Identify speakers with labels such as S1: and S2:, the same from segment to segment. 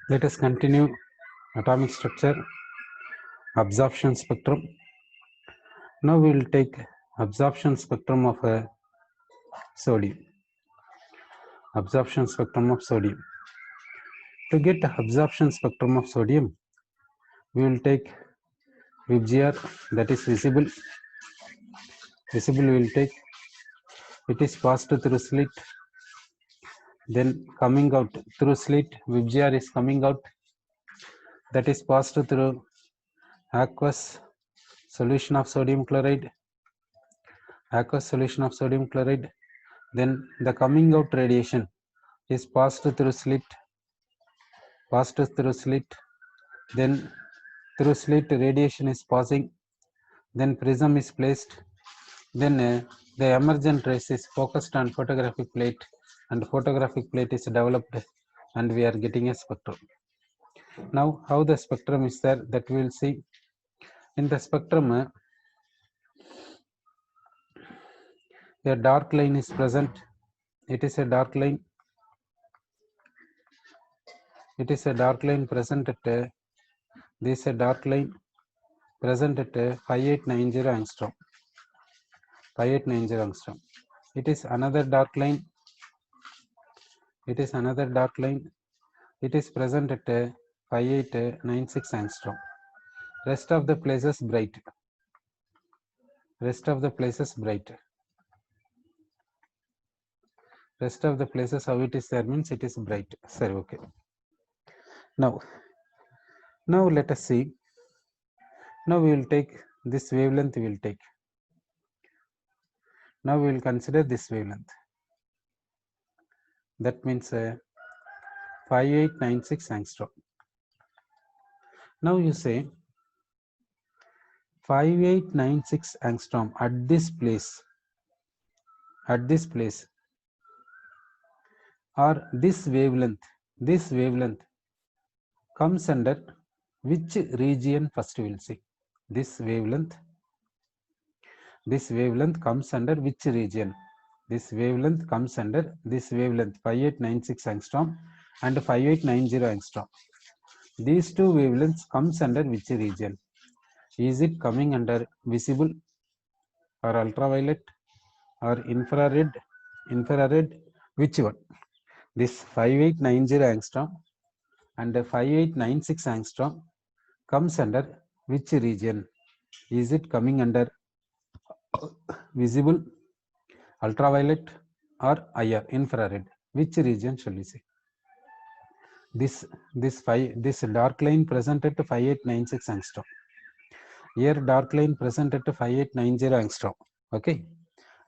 S1: Let us continue atomic structure, absorption spectrum. Now we will take absorption spectrum of sodium. Absorption spectrum of sodium. To get absorption spectrum of sodium, we will take VGR, that is visible. Visible we will take. It is passed through slit. Then coming out through slit, VGR is coming out. That is passed through aqueous solution of sodium chloride. Aqueous solution of sodium chloride. Then the coming out radiation is passed through slit. Then through slit radiation is passing. Then prism is placed. Then the emergent rays is focused on photographic plate, and photographic plate is developed, and we are getting a spectrum. Now, how the spectrum is there, that we will see. In the spectrum, a dark line is present. It is a dark line. It is a dark line present at this is a dark line present at 5890 angstrom. 5890 angstrom. It is another dark line. It is another dark line. It is present at 5896 angstrom. Rest of the places bright. Rest of the places bright. Rest of the places how it is there means it is bright. Sir, okay. Now let us see. Now we will take this wavelength. We will take. Now we will consider this wavelength. That means 5896 angstrom. Now you say 5896 angstrom at this place. At this place. Or this wavelength comes under which region? First we will see. This wavelength comes under which region? This wavelength comes under this wavelength 5896 angstrom and 5890 angstrom. These two wavelengths comes under which region? Is it coming under visible or ultraviolet or infrared? Infrared, which one? This 5890 angstrom and 5896 angstrom comes under which region? Is it coming under visible, ultraviolet or IR, infrared? Which region shall we say? This dark line present at 5896 angstrom. Here dark line present at 5890 angstrom. Okay.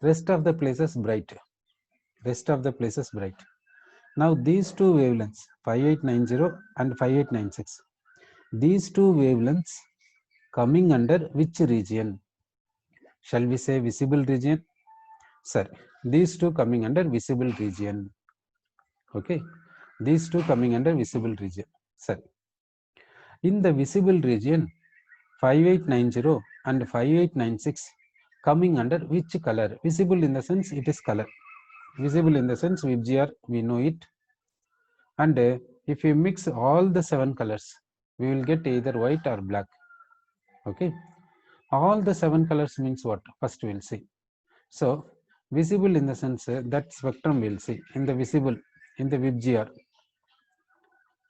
S1: Rest of the places bright. Rest of the places bright. Now these two wavelengths 5890 and 5896. These two wavelengths coming under which region? Shall we say visible region? Sir, these two coming under visible region. Okay. These two coming under visible region. Sir, in the visible region 5890 and 5896 coming under which color? Visible in the sense it is color. Visible in the sense VGR, we know it. And if you mix all the 7 colors, we will get either white or black. Okay. All the 7 colors means what? First we will see. So visible in the sense that spectrum we will see. In the visible, in the VGR.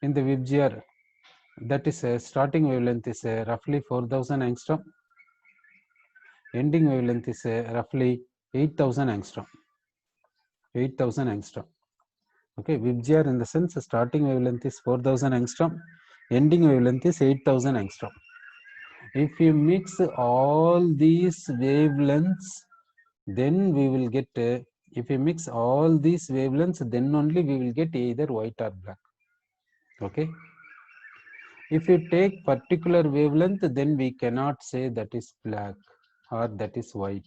S1: In the VGR, that is starting wavelength is roughly 4000 angstrom. Ending wavelength is roughly 8000 angstrom. 8000 angstrom. Okay, VGR in the sense starting wavelength is 4000 angstrom. Ending wavelength is 8000 angstrom. If you mix all these wavelengths, then we will get, if you mix all these wavelengths, then only we will get either white or black. Okay. If you take particular wavelength, then we cannot say that is black or that is white.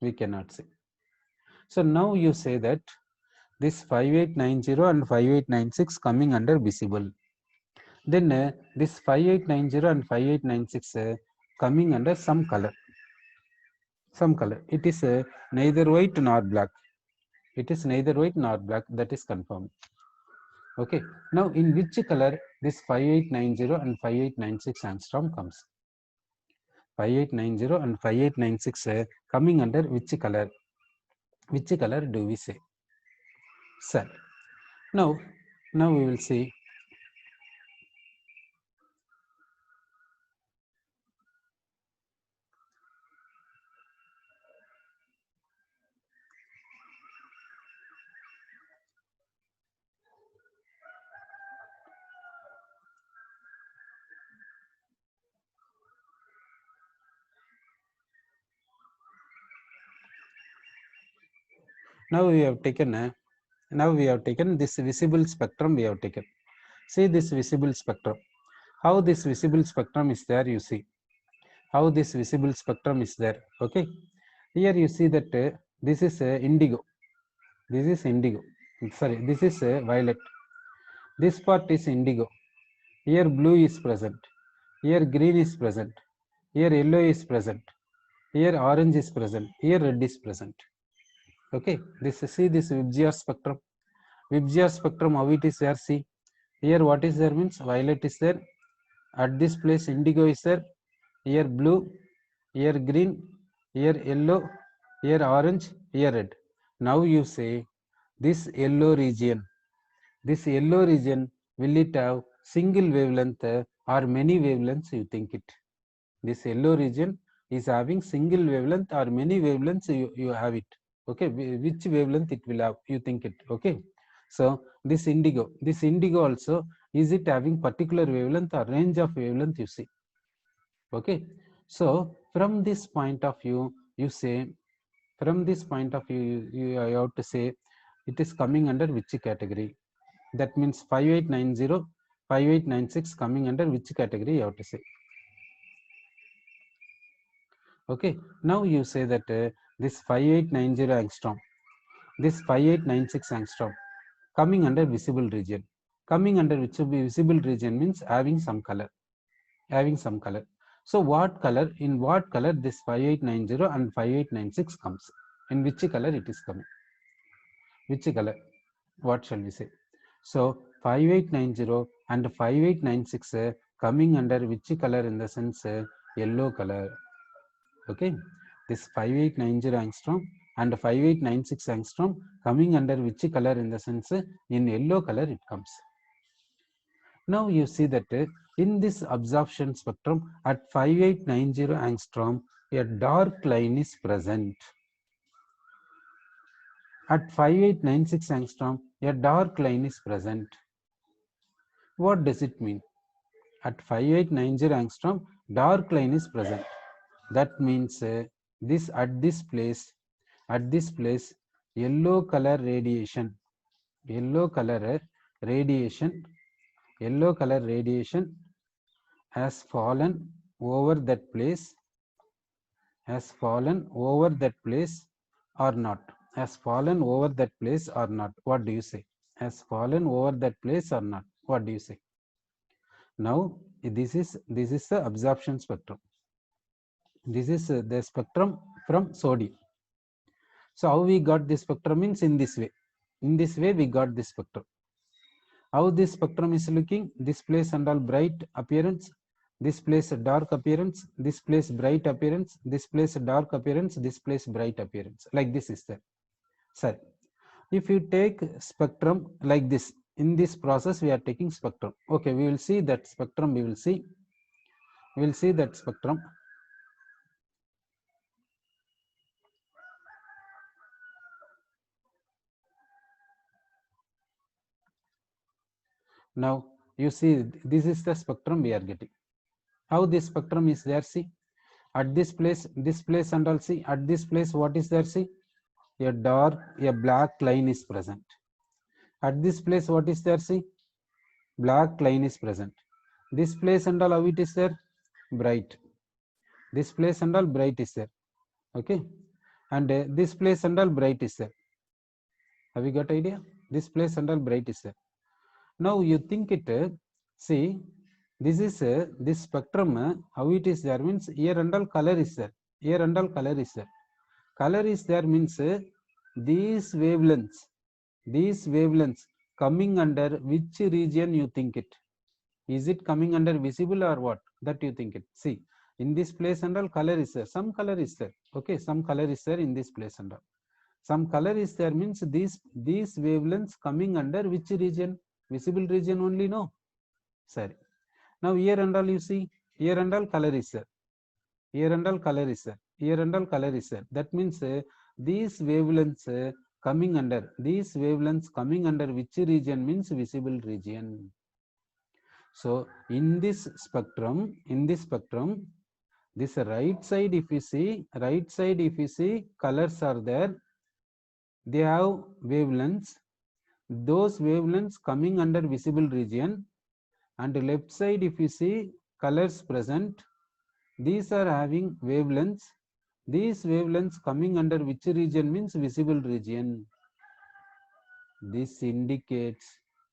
S1: We cannot say. So now you say that this 5890 and 5896 coming under visible. Then this 5890 and 5896 coming under some color. Some color. It is neither white nor black. It is neither white nor black. That is confirmed. Okay, now in which color this 5890 and 5896 angstrom comes? 5890 and 5896 coming under which color? Which color do we say? Sir, now we will see. Now we have taken this visible spectrum. We have taken. See this visible spectrum. How this visible spectrum is there? You see how this visible spectrum is there. Okay, here you see that this is indigo. This is indigo. Sorry, this is violet. This part is indigo. Here blue is present. Here green is present. Here yellow is present. Here orange is present. Here red is present. Okay, this see this Vibgyor spectrum. Vibgyor spectrum, how it is there? See here, what is there means violet is there. At this place, indigo is there. Here blue, here green, here yellow, here orange, here red. Now you say this yellow region. This yellow region, will it have single wavelength or many wavelengths? You think it? This yellow region is having single wavelength or many wavelengths? You have it. Okay, which wavelength it will have? You think it? Okay. So this indigo also, is it having particular wavelength or range of wavelength? You see. Okay. So from this point of view, you say, from this point of view, you have to say it is coming under which category? That means 5890, 5896 coming under which category? You have to say. Okay, now you say that this 5890 angstrom, this 5896 angstrom coming under visible region. Coming under which visible region means having some color. Having some color. So what color, in what color this 5890 and 5896 comes? In which color it is coming? Which color? What shall we say? So 5890 and 5896 coming under which color? In the sense yellow color. Okay, this 5890 angstrom and 5896 angstrom coming under which color? In the sense in yellow color it comes. Now you see that in this absorption spectrum at 5890 angstrom, a dark line is present. At 5896 angstrom, a dark line is present. What does it mean? At 5890 angstrom, dark line is present. That means this at this place, yellow color radiation, yellow color radiation has fallen over that place, or not? Has fallen over that place or not? What do you say? Has fallen over that place or not? What do you say? Now this is the absorption spectrum. This is the spectrum from sodium. So how we got this spectrum means in this way. In this way we got this spectrum. How this spectrum is looking? This place and all bright appearance, this place dark appearance, this place bright appearance, this place dark appearance, this place bright appearance. Like this is there. Sorry. If you take spectrum like this, in this process we are taking spectrum. Okay, we will see that spectrum. We will see that spectrum. Now you see this is the spectrum we are getting. How this spectrum is there? See, at this place and all, see at this place what is there? See, a black line is present. At this place what is there? See, black line is present. This place and all, how it is there? Bright. This place and all bright is there. Okay, and this place and all bright is there. Have you got idea? This place and all bright is there. Now you think it, see this is this spectrum, how it is there means here and all color is there. Here and all color is there. Color is there means these wavelengths coming under which region you think it? Is it coming under visible or what? That you think it. See, in this place and all color is there. Some color is there. Okay, some color is there in this place and all. Some color is there means these wavelengths coming under which region? Visible region only, no? Sorry. Now here and all you see, here and all color is there. Here and all color is there. Here and all color is there. That means these wavelengths coming under, these wavelengths coming under which region means visible region. So in this spectrum, this right side if you see, colors are there. They have wavelengths. Those wavelengths coming under visible region, and left side if you see colors present, these are having wavelengths. These wavelengths coming under which region means visible region. This indicates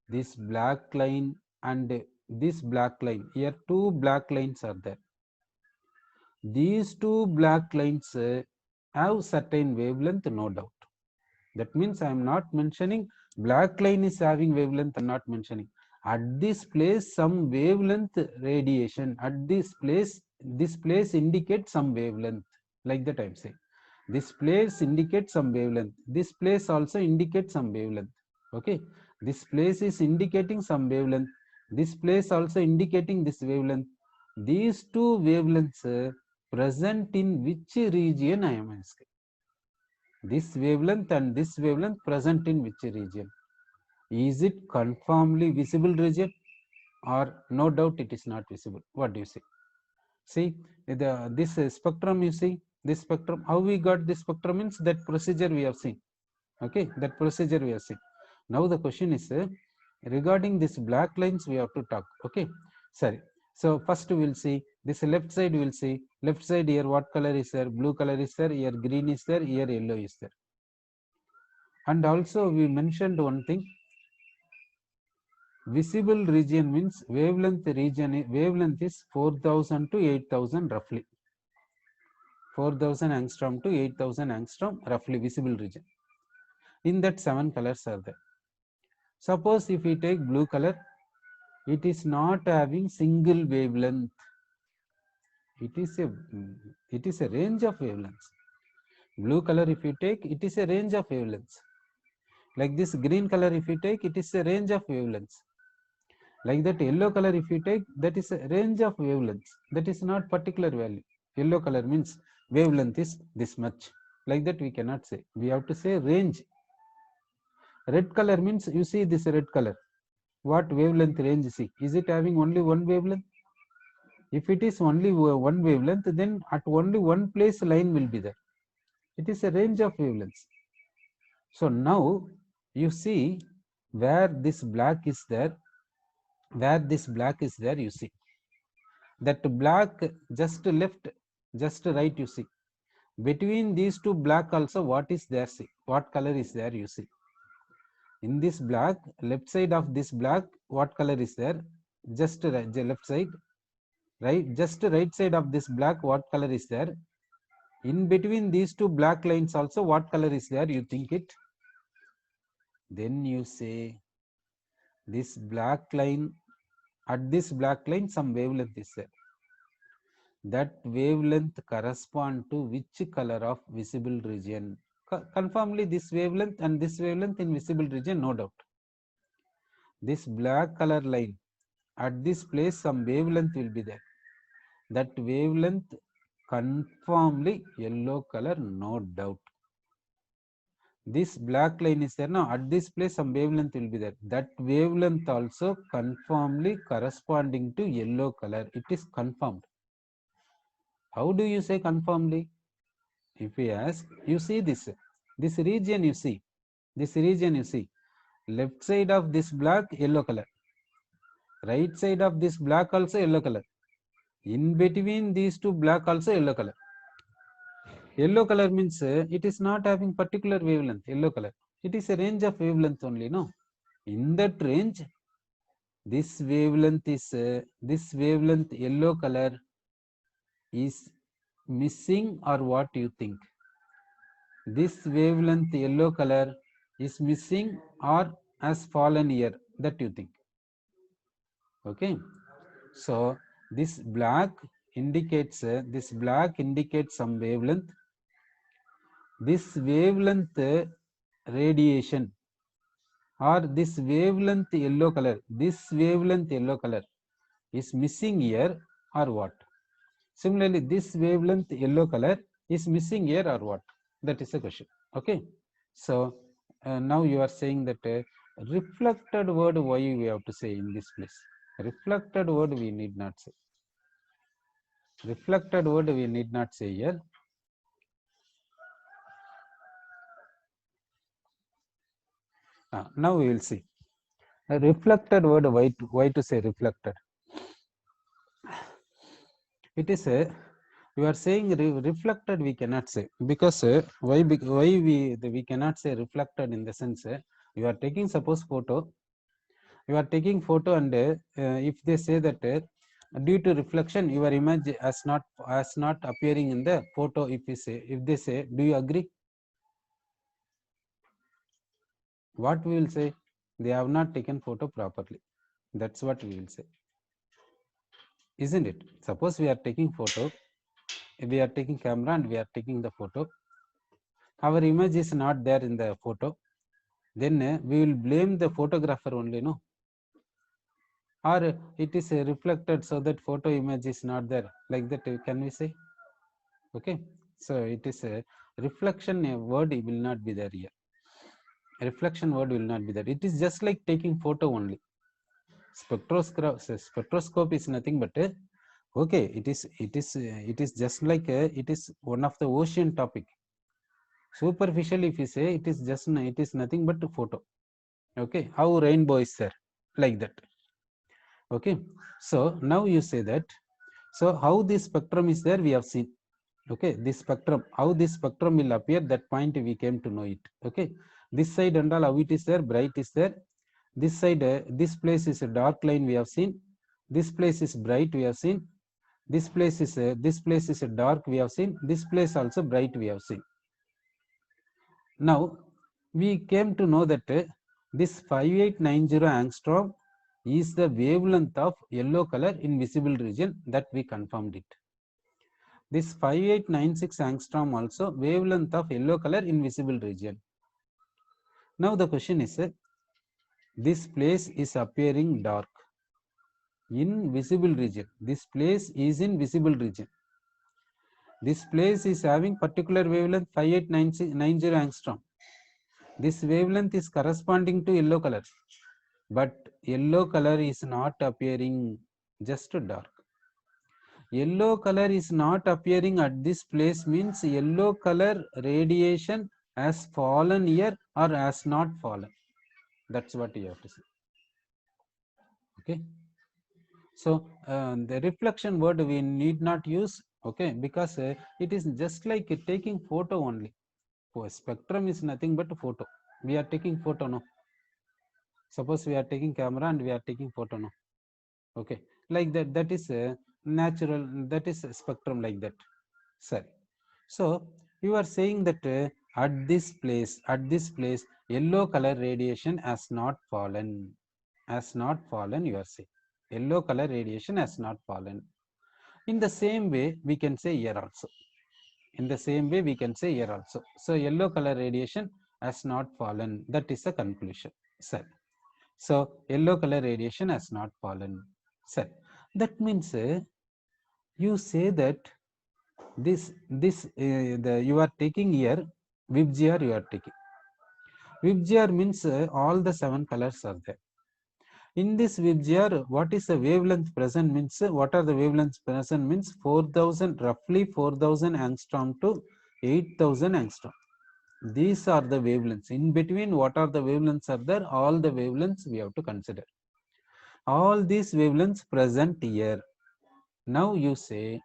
S1: this black line and this black line. Here two black lines are there. These two black lines have certain wavelength, no doubt. That means I am not mentioning black line is having wavelength. I am not mentioning. At this place some wavelength radiation. At this place indicates some wavelength. Like that I am saying. This place indicates some wavelength. This place also indicates some wavelength. Okay. This place is indicating some wavelength. This place also indicating this wavelength. These two wavelengths present in which region I am asking? This wavelength and this wavelength present in which region? Is it conformly visible region or no doubt it is not visible? What do you say? See, this spectrum you see, this spectrum, how we got this spectrum means that procedure we have seen. Okay, that procedure we have seen. Now the question is regarding this black lines we have to talk. Okay, sorry. So first we will see this left side, we will see left side. Here what color is there? Blue color is there. Here green is there. Here yellow is there. And also we mentioned one thing, visible region means wavelength region. Wavelength is 4000 to 8000 roughly. 4000 angstrom to 8000 angstrom roughly visible region. In that 7 colors are there. Suppose if we take blue color, it is not having single wavelength. It is a range of wavelengths. Blue color if you take, it is a range of wavelengths. Like this green color if you take, it is a range of wavelengths. Like that yellow color if you take, that is a range of wavelengths. That is not particular value. Yellow color means wavelength is this much. Like that we cannot say. We have to say range. Red color means you see this red color. What wavelength range see? Is it having only one wavelength? If it is only one wavelength, then at only one place line will be there. It is a range of wavelengths. So now you see where this black is there, you see that black just left, just right, you see. Between these two black also what is there, see, what color is there, you see. In this black, left side of this black, what color is there? Just right, the left side, right, just right side of this black, what color is there? In between these two black lines also what color is there, you think it? Then you say this black line, at this black line some wavelength is there. That wavelength correspond to which color of visible region? Confirmly this wavelength and this wavelength in visible region, no doubt. This black color line, at this place some wavelength will be there. That wavelength conformly yellow color, no doubt. This black line is there now, at this place some wavelength will be there. That wavelength also conformly corresponding to yellow color. It is confirmed. How do you say conformly? If we ask, you see this region, you see this region, you see left side of this black yellow color, right side of this black also yellow color, in between these two black also yellow color. Yellow color means it is not having particular wavelength. Yellow color, it is a range of wavelength only, no? In that range, this wavelength is this wavelength yellow color is missing, or what you think? This wavelength yellow color is missing or as fallen here, that you think. Okay, so this black indicates some wavelength. This wavelength radiation, or this wavelength yellow color, is missing here or what? Similarly, this wavelength yellow color is missing here or what? That is the question. Okay, so now you are saying that reflected word, why we have to say in this place? Reflected word we need not say. Reflected word we need not say here. Now we will see. A reflected word, why to say reflected? It is a, you are saying reflected we cannot say, because why we cannot say reflected, in the sense you are taking, suppose, photo, and if they say that due to reflection your image as not appearing in the photo, if they say, do you agree? What we will say? They have not taken photo properly. That's what we will say, isn't it? Suppose we are taking photo, we are taking camera and we are taking the photo, our image is not there in the photo, then we will blame the photographer only, no? Or it is reflected so that photo image is not there, like that can we say? Okay, so it is a reflection, a word will not be there here. Reflection word will not be there. It is just like taking photo only. Spectroscope is nothing but okay, it is just like it is one of the ocean topic. Superficial, if you say, it is nothing but photo. Okay, how rainbow is there, like that. Okay, so now you say that, so how this spectrum is there, we have seen. Okay, this spectrum, how this spectrum will appear, that point we came to know it. Okay, this side and all, how it is there, bright is there. This side, this place is a dark line, we have seen. This place is bright, we have seen. This place is a dark, we have seen. This place also bright, we have seen. Now we came to know that this 5890 angstrom is the wavelength of yellow color in visible region, that we confirmed it. This 5896 angstrom also wavelength of yellow color in visible region. Now the question is, this place is appearing dark in visible region. This place is in visible region. This place is having particular wavelength 5890 angstrom. This wavelength is corresponding to yellow color, but yellow color is not appearing, just dark. Yellow color is not appearing at this place, means yellow color radiation has fallen here or has not fallen. That's what you have to say. Okay, so the reflection word we need not use. Okay, because it is just like taking photo only. Spectrum is nothing but photo. We are taking photo, no? Suppose we are taking camera and we are taking photo, no? Okay, like that, that is a natural, that is a spectrum, like that. Sorry. So you are saying that at this place, yellow color radiation has not fallen. You are saying yellow color radiation has not fallen. In the same way, we can say here also. So yellow color radiation has not fallen. That is the conclusion. Sir. So yellow color radiation has not fallen. Sir. That means you say that you are taking here VIBGR, you are taking. VIBGR means all the 7 colors are there. In this VIBGR, what is the wavelength present means, what are the wavelengths present means 4000, roughly 4000 angstrom to 8000 angstrom. These are the wavelengths. In between, what are the wavelengths are there? All the wavelengths we have to consider. All these wavelengths present here. Now you say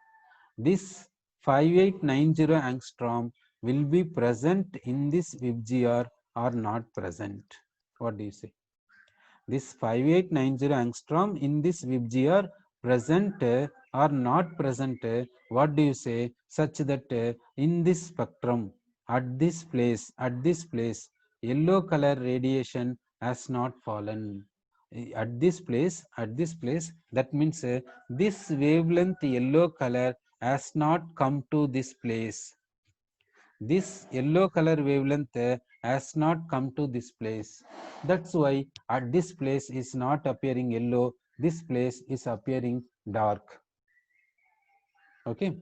S1: this 5890 angstrom will be present in this VIBGR or not present. What do you say? This 5890 angstrom in this VIBGR present or not present? What do you say? Such that in this spectrum, at this place, yellow color radiation has not fallen. At this place, that means this wavelength yellow color has not come to this place. This yellow color wavelength has not come to this place. That's why at this place is not appearing yellow, this place is appearing dark. Okay.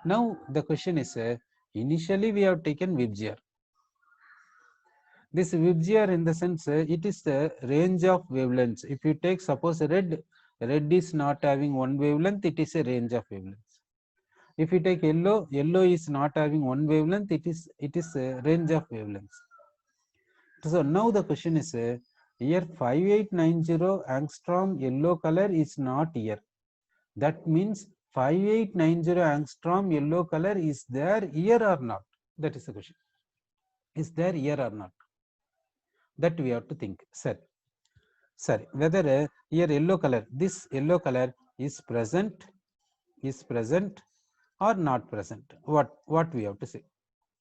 S1: Now the question is, initially we have taken VIBGYOR. This VIBGYOR in the sense, it is the range of wavelengths. If you take suppose red is not having one wavelength, it is a range of wavelengths. If you take yellow is not having one wavelength, it is a range of wavelengths. So now the question is, here 5890 angstrom yellow color is not here. That means 5890 angstrom yellow color is there here or not? That is the question. Is there here or not? That we have to think. Sir, whether here yellow color, this yellow color is present or not present? What we have to say?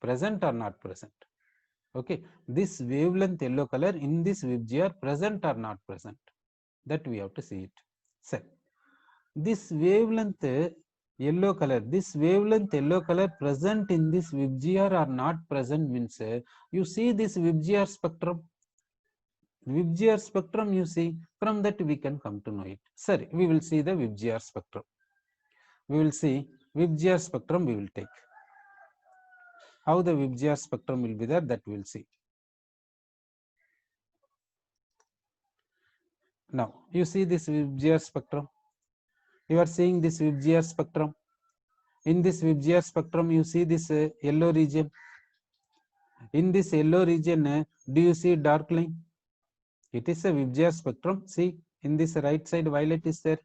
S1: Present or not present? Okay, this wavelength yellow color in this VIBGYOR present or not present? That we have to see it. Sir, this wavelength yellow color, present in this VIBGYOR or not present means, you see this VIBGYOR spectrum. VIBGYOR spectrum you see, from that we can come to know it. Sir, we will see the VIBGYOR spectrum. We will see VIBGYOR spectrum we will take. How the VIBGYOR spectrum will be there, that we will see. Now, you see this VIBGYOR spectrum. You are seeing this VIBGYOR spectrum. In this VIBGYOR spectrum, you see this yellow region. In this yellow region, do you see dark line? It is a VIBGYOR spectrum. See, in this right side, violet is there.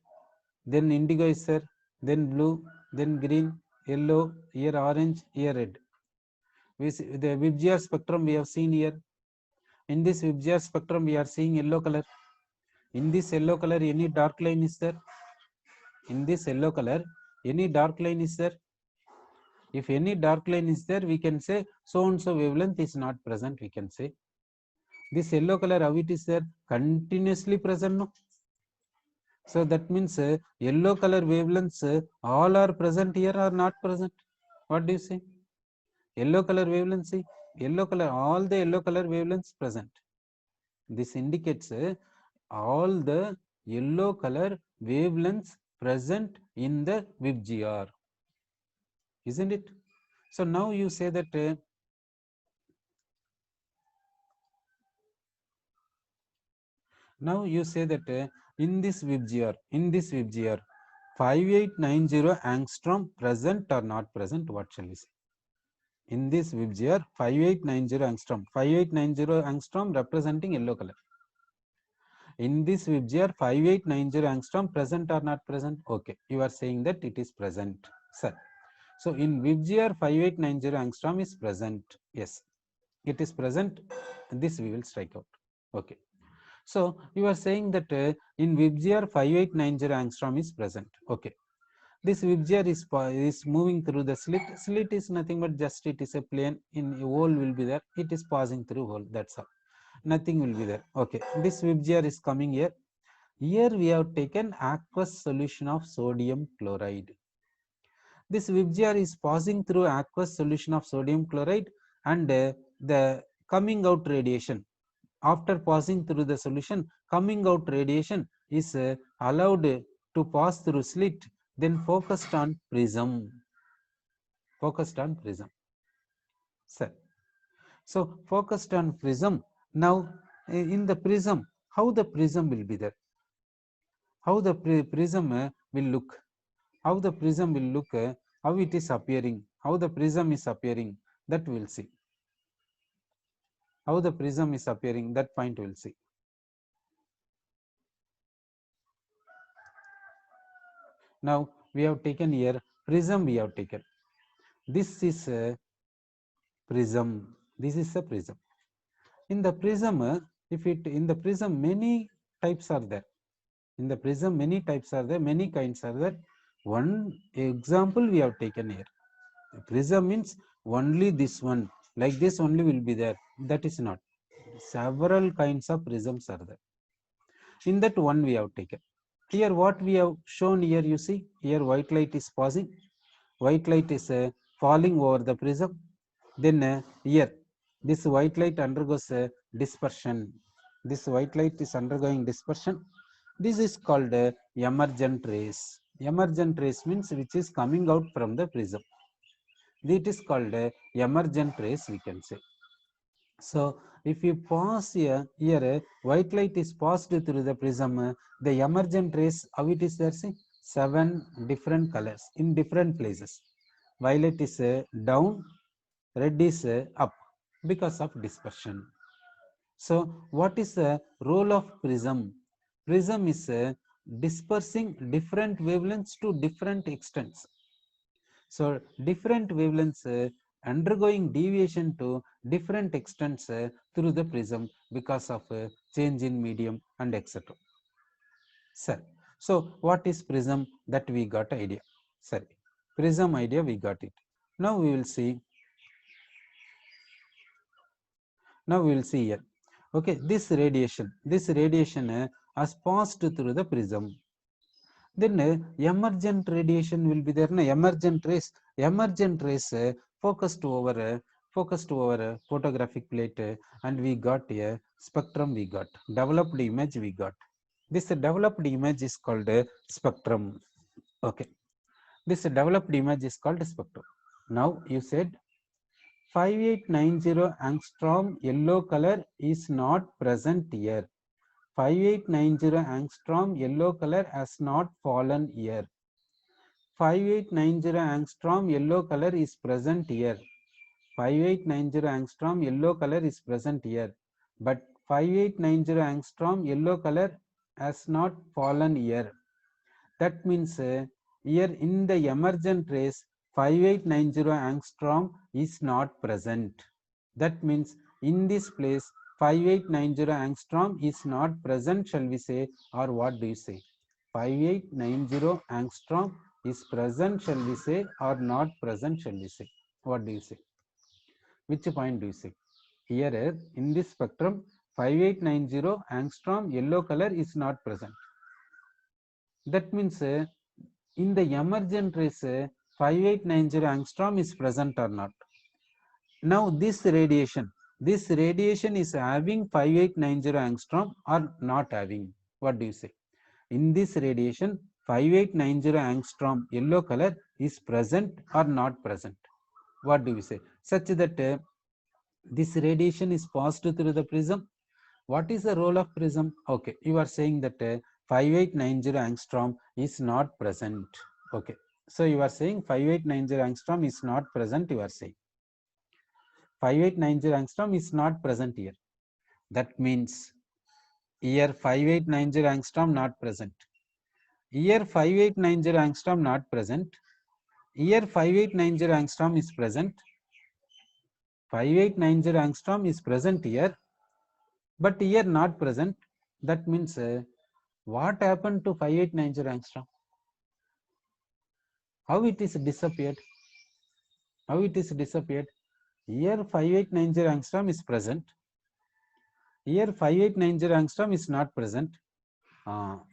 S1: Then indigo is there. Then blue. Then green, yellow, here orange, here red. We see the VIBGYOR spectrum we have seen here. In this VIBGYOR spectrum, we are seeing yellow color. In this yellow color, any dark line is there? In this yellow color, any dark line is there? If any dark line is there, we can say so and so wavelength is not present, we can say. This yellow color, how it is there? Continuously present, no? So that means yellow color wavelengths all are present here or not present? What do you say? Yellow color wavelengths, see, yellow color, all the yellow color wavelengths present. This indicates all the yellow color wavelengths present in the VIBGYOR, isn't it? So now you say that in this VIBGYOR 5890 angstrom present or not present? What shall we say? In this VIBGYOR 5890 angstrom representing yellow color. In this VIBGYOR 5890 angstrom present or not present? Okay, you are saying that it is present, sir. So in VIBGYOR 5890 angstrom is present. Yes, it is present. This we will strike out. Okay. So you are saying that in VIBGYOR 5890 angstrom is present. Okay. This VIBGYOR is moving through the slit. Slit is nothing but just it is a plane. In a hole will be there. It is passing through hole. That's all. Nothing will be there. Okay. This VIBGYOR is coming here. Here we have taken aqueous solution of sodium chloride. This VIBGYOR is passing through aqueous solution of sodium chloride, and the coming out radiation, after passing through the solution, coming out radiation is allowed to pass through slit, then focused on prism. Sir, so focused on prism. Now in the prism, how the prism will be there? How the prism will look? How the prism will look? How it is appearing? How the prism is appearing? That we will see. How the prism is appearing? That point we will see. Now we have taken here prism. We have taken. This is a prism. This is a prism. In the prism, in the prism many types are there. In the prism many types are there. Many kinds are there. One example we have taken here. Prism means only this one. Like this only will be there. That is not. Several kinds of prisms are there. In that one we have taken. Here what we have shown here, you see, here white light is passing, white light is falling over the prism. Then here this white light undergoes dispersion. This white light is undergoing dispersion. This is called emergent rays. Emergent rays means which is coming out from the prism. It is called emergent rays, we can say. So if you pass here white light is passed through the prism, the emergent rays, how it is there, see, 7 different colors in different places. Violet is down, red is up because of dispersion. So what is the role of prism? Prism is dispersing different wavelengths to different extents. So different wavelengths undergoing deviation to different extents through the prism because of change in medium and etc. Sir, so what is prism? That we got idea. Sorry, prism idea we got it. Now we will see. Now we will see here. Okay, this radiation has passed through the prism. Then emergent radiation will be there. No, emergent rays focused over photographic plate, and we got a spectrum. We got developed image. We got this developed image is called spectrum. Okay, this developed image is called spectrum. Now you said 5890 angstrom yellow color is not present here. 5890 angstrom yellow color has not fallen here. 5890 angstrom yellow color is present here. 5890 angstrom yellow color is present here. But 5890 angstrom yellow color has not fallen here. That means here in the emergent rays 5890 angstrom is not present. That means in this place 5890 angstrom is not present, shall we say, or what do you say? 5890 angstrom is present, shall we say, or not present, shall we say? What do you say? Which point do you say? Here in this spectrum 5890 angstrom yellow color is not present. That means in the emergent rays 5890 angstrom is present or not. Now this radiation is having 5890 angstrom or not having? What do you say? In this radiation 5890 angstrom yellow color is present or not present? What do we say? Such that this radiation is passed through the prism. What is the role of prism? Okay, you are saying that 5890 angstrom is not present. Okay, so you are saying 5890 angstrom is not present. You are saying 5890 angstrom is not present here. That means here 5890 angstrom not present. Here 5890 angstrom not present. Here 5890 angstrom is present. 5890 angstrom is present here, but here not present. That means what happened to 5890 angstrom? How it is disappeared? How it is disappeared? Here 5890 angstrom is present. Here 5890 angstrom is not present.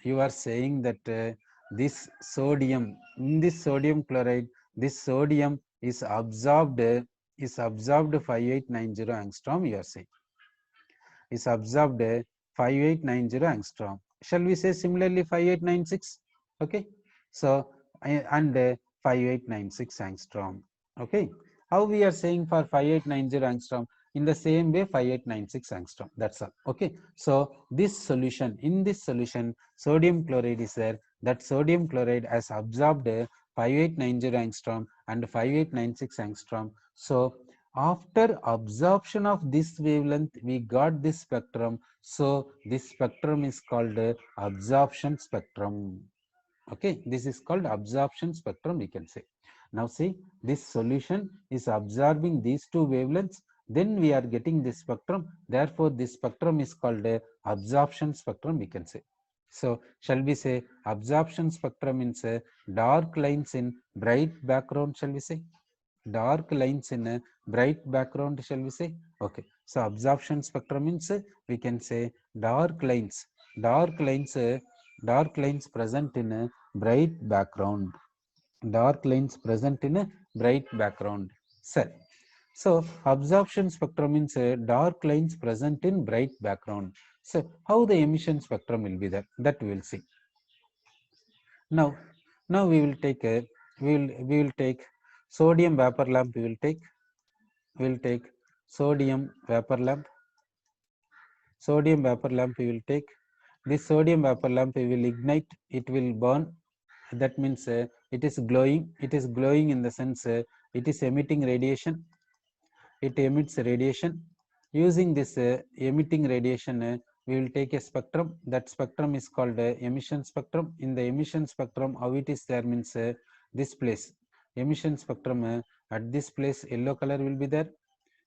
S1: You are saying that this sodium, in this sodium chloride, this sodium is absorbed 5890 angstrom. You are saying is absorbed 5890 angstrom. Shall we say similarly 5896? Okay, so and 5896 angstrom. Okay, how we are saying for 5890 angstrom? In the same way 5896 angstrom. That's all. Okay, so this solution, in this solution sodium chloride is there. That sodium chloride has absorbed 5890 angstrom and 5896 angstrom. So after absorption of this wavelength we got this spectrum. So this spectrum is called absorption spectrum. Okay, this is called absorption spectrum, we can say. Now see, this solution is absorbing these two wavelengths, then we are getting this spectrum. Therefore this spectrum is called absorption spectrum, we can say. So shall we say absorption spectrum means dark lines in bright background, shall we say? Dark lines in a bright background, shall we say? Okay, So absorption spectrum means we can say dark lines, dark lines, dark lines present in a bright background, dark lines present in a bright background cell. So absorption spectrum means dark lines present in bright background. So how the emission spectrum will be there, that we will see. Now we will take a we will take sodium vapor lamp. We will take sodium vapor lamp. Sodium vapor lamp we will take. This sodium vapor lamp we will ignite. It will burn. That means it is glowing. It is glowing in the sense it is emitting radiation. It emits radiation. Using this emitting radiation, we will take a spectrum. That spectrum is called emission spectrum. In the emission spectrum, how it is there means this place. Emission spectrum at this place yellow color will be there.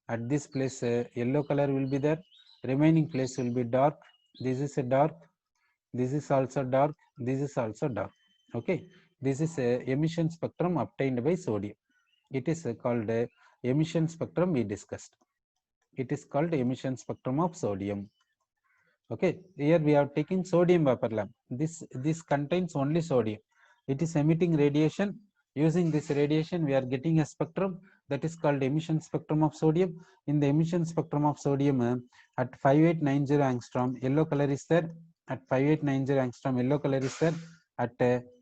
S1: At this place yellow color will be there. Remaining place will be dark. This is a dark. This is also dark. This is also dark. Okay. This is a emission spectrum obtained by sodium. It is called emission spectrum we discussed. It is called emission spectrum of sodium. Okay, here we are taking sodium vapor lamp. This contains only sodium. It is emitting radiation. Using this radiation, we are getting a spectrum that is called emission spectrum of sodium. In the emission spectrum of sodium, at 5890 angstrom, yellow color is there. At 5890 angstrom, yellow color is there. At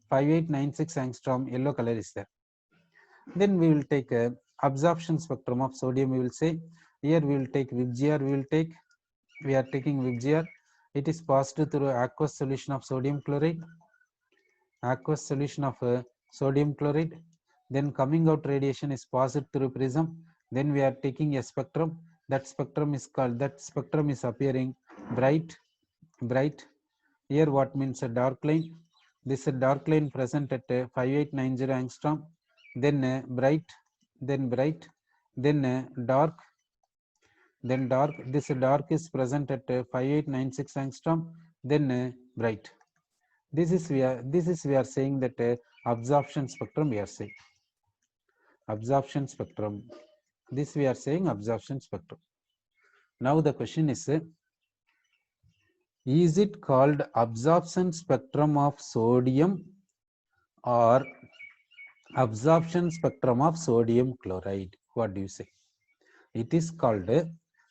S1: 5896 angstrom, yellow color is there. Then we will take a absorption spectrum of sodium. We will say here we will take VIBGR. We are taking VIBGR. It is passed through aqueous solution of sodium chloride. Aqueous solution of sodium chloride. Then coming out radiation is passed through prism. Then we are taking a spectrum. That spectrum is called. That spectrum is appearing bright. Here what means a dark line? This is a dark line present at 5890 angstrom. Then bright, then dark, then dark. This dark is present at 5896 angstrom, then bright. This is we are saying that absorption spectrum we are saying. Absorption spectrum. This we are saying absorption spectrum. Now the question is it called absorption spectrum of sodium or absorption spectrum of sodium chloride? What do you say? It is called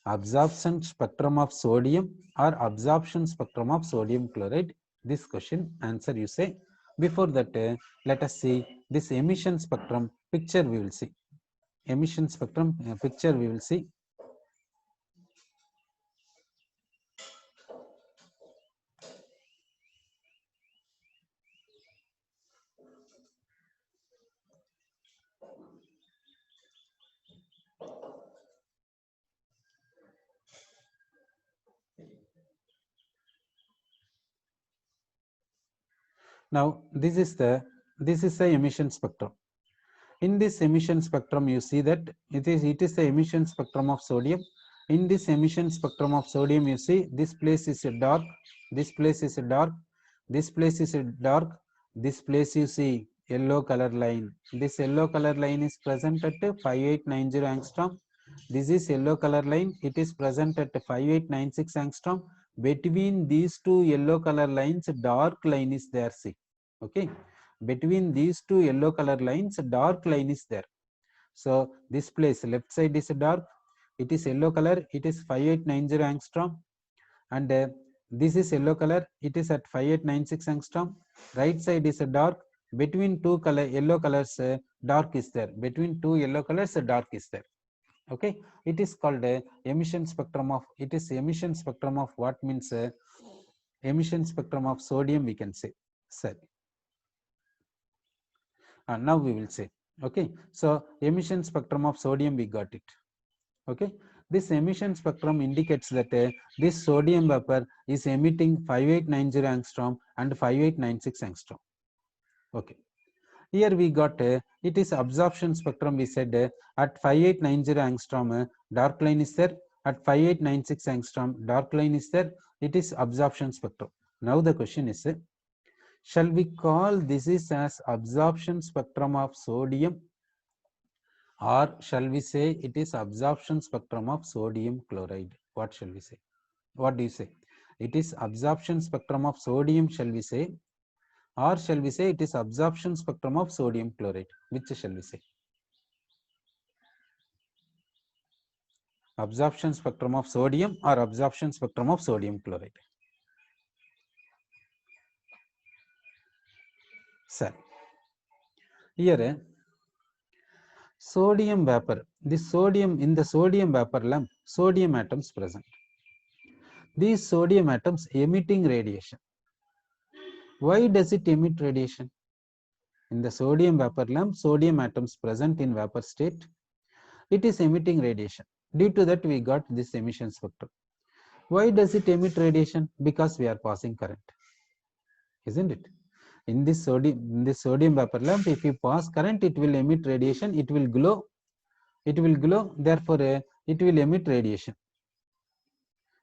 S1: absorption spectrum of sodium or absorption spectrum of sodium chloride. This question answer you say. Before that, let us see this emission spectrum picture. We will see emission spectrum picture. We will see. Now this is the emission spectrum. In this emission spectrum, you see that it is the emission spectrum of sodium. In this emission spectrum of sodium, you see this place is dark, this place is dark, this place is dark, this place you see yellow color line. This yellow color line is present at 5890 angstrom. This is yellow color line. It is present at 5896 angstrom. Between these two yellow color lines, dark line is there. See, okay. Between these two yellow color lines, dark line is there. So this place left side is dark. It is yellow color. It is 5890 angstrom, and this is yellow color. It is at 5896 angstrom. Right side is dark. Between two yellow colors, dark is there. Between two yellow colors, dark is there. Okay, it is called a emission spectrum of. It is emission spectrum of what means emission spectrum of sodium. We can say, sir. Now we will say. Okay, so emission spectrum of sodium we got it. Okay, this emission spectrum indicates that this sodium vapor is emitting 5890 angstrom and 5896 angstrom. Okay, here we got it is absorption spectrum. We said at 5890 angstrom dark line is there, at 5896 angstrom dark line is there. It is absorption spectrum. Now the question is shall we call this is as absorption spectrum of sodium Or shall we say it is absorption spectrum of sodium chloride? What shall we say? What do you say? It is absorption spectrum of sodium, shall we say? Or shall we say it is absorption spectrum of sodium chloride? Which shall we say? Absorption spectrum of sodium or absorption spectrum of sodium chloride? Sir, here sodium vapor, this sodium, in the sodium vapor lamp, sodium atoms present. These sodium atoms emitting radiation. Why does it emit radiation? In the sodium vapor lamp, sodium atoms present in vapor state, it is emitting radiation. Due to that, we got this emission spectrum. Why does it emit radiation? Because we are passing current, isn't it? In this sodium vapor lamp, if you pass current, it will emit radiation. It will glow. It will glow. Therefore, it will emit radiation.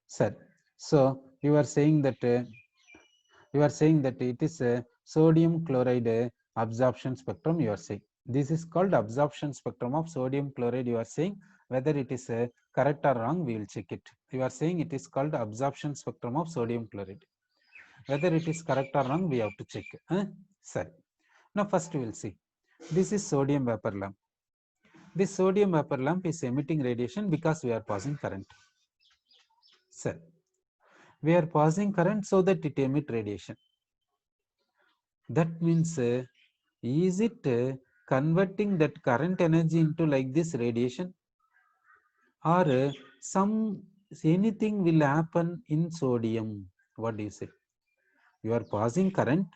S1: Sir, so you are saying that it is a sodium chloride absorption spectrum. You are saying this is called absorption spectrum of sodium chloride. You are saying whether it is correct or wrong, we will check it. You are saying it is called absorption spectrum of sodium chloride. Whether it is correct or wrong, we have to check. Sir, now first we will see. This is sodium vapor lamp. This sodium vapor lamp is emitting radiation because we are passing current. Sir, we are passing current so that it emit radiation. That means, is it converting that current energy into like this radiation, or anything will happen in sodium? What do you say? You are passing current,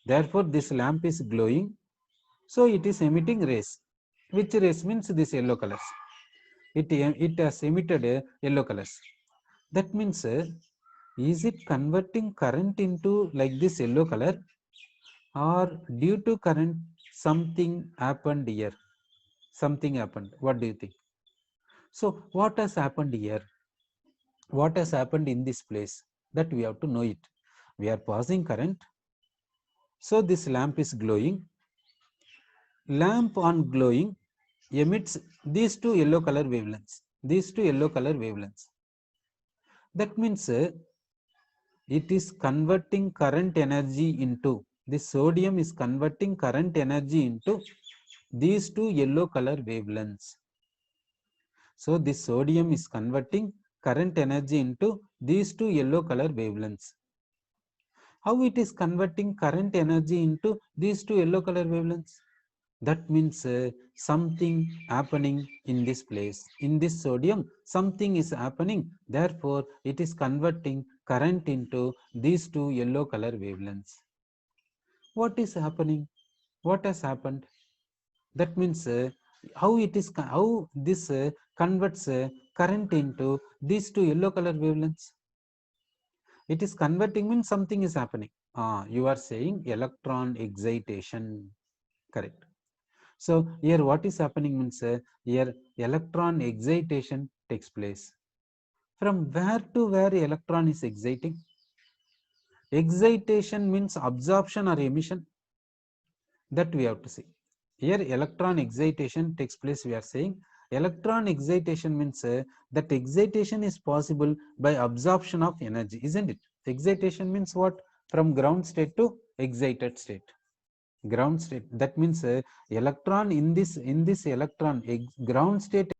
S1: therefore this lamp is glowing, so it is emitting rays. Which rays means this yellow colors. It has emitted yellow colors. That means, is it converting current into like this yellow color, or due to current something happened here? Something happened. What do you think? So what has happened here? What has happened in this place? That we have to know it. We are passing current, so this lamp is glowing. Lamp on glowing emits these two yellow color wavelengths. These two yellow color wavelengths. That means, it is converting current energy into, this sodium is converting current energy into these two yellow color wavelengths. So this sodium is converting current energy into these two yellow color wavelengths. How it is converting current energy into these two yellow color wavelengths? That means, something happening in this place. In this sodium, something is happening. Therefore, it is converting current into these two yellow color wavelengths. What is happening? What has happened? That means, how this converts current into these two yellow color wavelengths. It is converting means something is happening. You are saying electron excitation. Correct. So here what is happening means, here electron excitation takes place. From where to where electron is exciting? Excitation means absorption or emission. That we have to see. Here electron excitation takes place. We are saying electron excitation means, that excitation is possible by absorption of energy, isn't it? Excitation means what? From ground state to excited state. Ground state. That means, electron in this electron ground state